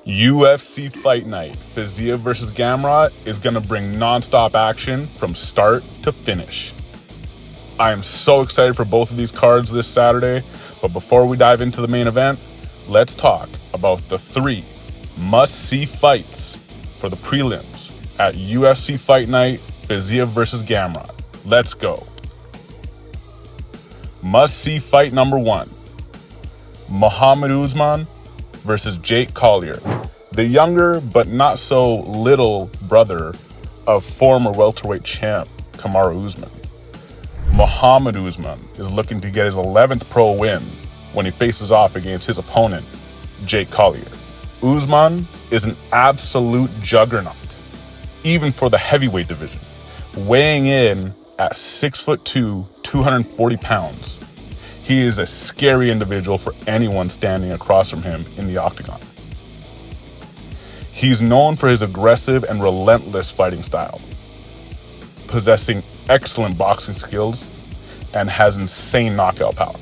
UFC Fight Night, Fiziev versus Gamrot is going to bring non-stop action from start to finish. I am so excited for both of these cards this Saturday, but before we dive into the main event, let's talk about the 3 must-see fights for the prelims at UFC Fight Night, Fiziev versus Gamrot. Let's go. Must-see fight number 1, Muhammad Usman versus Jake Collier, the younger but not so little brother of former welterweight champ Kamaru Usman. Muhammad Usman is looking to get his 11th pro win when he faces off against his opponent, Jake Collier. Usman is an absolute juggernaut, even for the heavyweight division, weighing in at 6'2", 240 pounds. He is a scary individual for anyone standing across from him in the octagon. He's known for his aggressive and relentless fighting style, possessing excellent boxing skills, and has insane knockout power.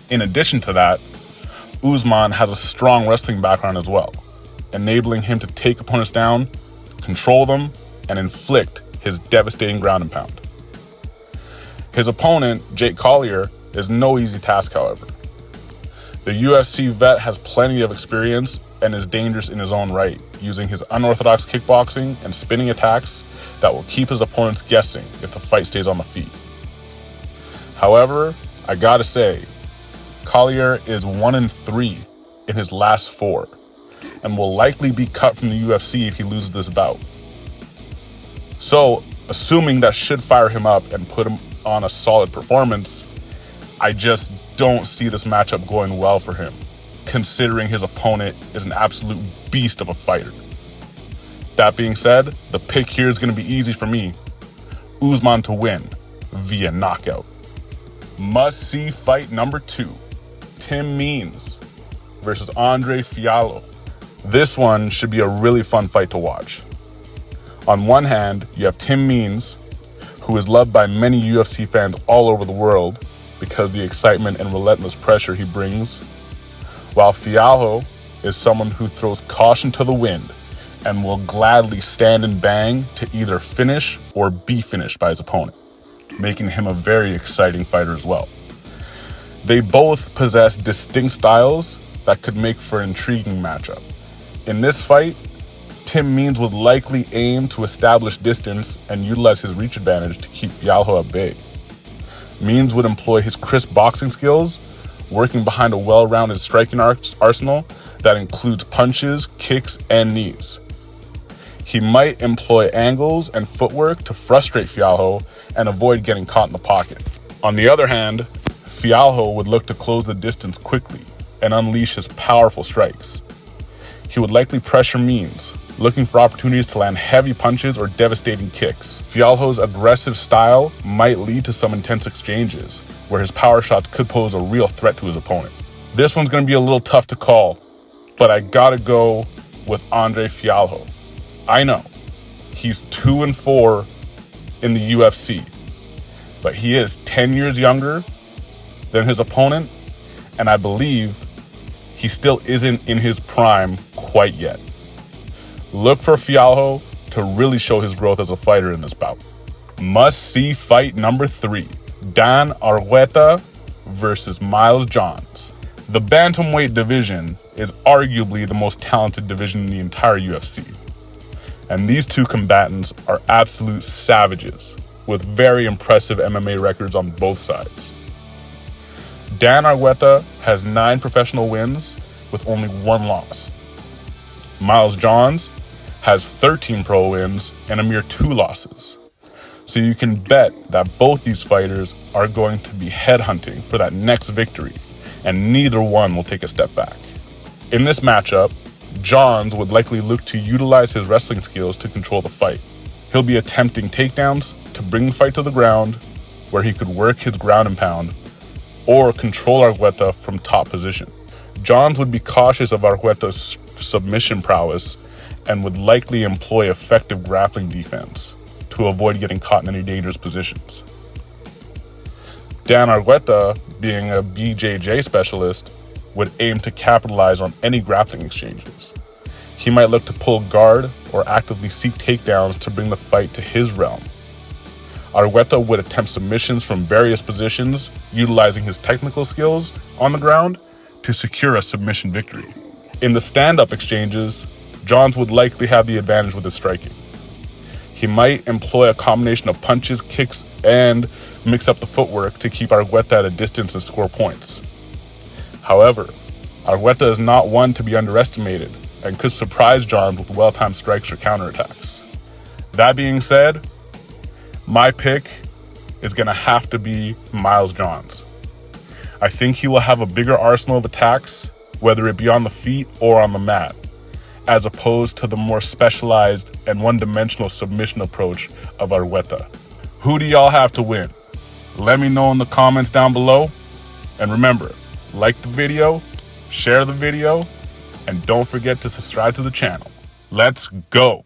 In addition to that, Usman has a strong wrestling background as well, enabling him to take opponents down, control them, and inflict his devastating ground and pound. His opponent, Jake Collier, is no easy task, however. The UFC vet has plenty of experience and is dangerous in his own right, using his unorthodox kickboxing and spinning attacks that will keep his opponents guessing if the fight stays on the feet. However, I gotta say, Collier is 1-3 in his last 4 and will likely be cut from the UFC if he loses this bout. So, assuming that should fire him up and put him on a solid performance, I just don't see this matchup going well for him, considering his opponent is an absolute beast of a fighter. That being said, the pick here is going to be easy for me. Usman to win via knockout. Must-see fight number 2, Tim Means versus Andre Fialho. This one should be a really fun fight to watch. On one hand, you have Tim Means, who is loved by many UFC fans all over the world because of the excitement and relentless pressure he brings, while Fialho is someone who throws caution to the wind and will gladly stand and bang to either finish or be finished by his opponent, making him a very exciting fighter as well. They both possess distinct styles that could make for an intriguing matchup. In this fight, Tim Means would likely aim to establish distance and utilize his reach advantage to keep Fialho at bay. Means would employ his crisp boxing skills, working behind a well-rounded striking arsenal that includes punches, kicks, and knees. He might employ angles and footwork to frustrate Fialho and avoid getting caught in the pocket. On the other hand, Fialho would look to close the distance quickly and unleash his powerful strikes. He would likely pressure Means, looking for opportunities to land heavy punches or devastating kicks. Fialho's aggressive style might lead to some intense exchanges, where his power shots could pose a real threat to his opponent. This one's going to be a little tough to call, but I gotta go with Andre Fialho. I know, he's 2-4 in the UFC, but he is 10 years younger than his opponent, and I believe he still isn't in his prime quite yet. Look for Fialho to really show his growth as a fighter in this bout. Must-see fight number 3, Dan Argueta versus Miles Johns. The bantamweight division is arguably the most talented division in the entire UFC. And these two combatants are absolute savages with very impressive MMA records on both sides. Dan Argueta has 9 professional wins with only 1 loss. Miles Johns has 13 pro wins and a mere 2 losses. So you can bet that both these fighters are going to be headhunting for that next victory, and neither one will take a step back. In this matchup, Johns would likely look to utilize his wrestling skills to control the fight. He'll be attempting takedowns to bring the fight to the ground, where he could work his ground and pound, or control Argueta from top position. Johns would be cautious of Argueta's submission prowess and would likely employ effective grappling defense to avoid getting caught in any dangerous positions. Dan Argueta, being a BJJ specialist, would aim to capitalize on any grappling exchanges. He might look to pull guard or actively seek takedowns to bring the fight to his realm. Argueta would attempt submissions from various positions, utilizing his technical skills on the ground to secure a submission victory. In the stand-up exchanges, Johns would likely have the advantage with his striking. He might employ a combination of punches, kicks, and mix up the footwork to keep Argueta at a distance and score points. However, Argueta is not one to be underestimated and could surprise Johns with well-timed strikes or counterattacks. That being said, my pick is going to have to be Miles Johns. I think he will have a bigger arsenal of attacks, whether it be on the feet or on the mat, as opposed to the more specialized and one-dimensional submission approach of Argueta. Who do y'all have to win? Let me know in the comments down below. And remember, like the video, share the video, and don't forget to subscribe to the channel. Let's go!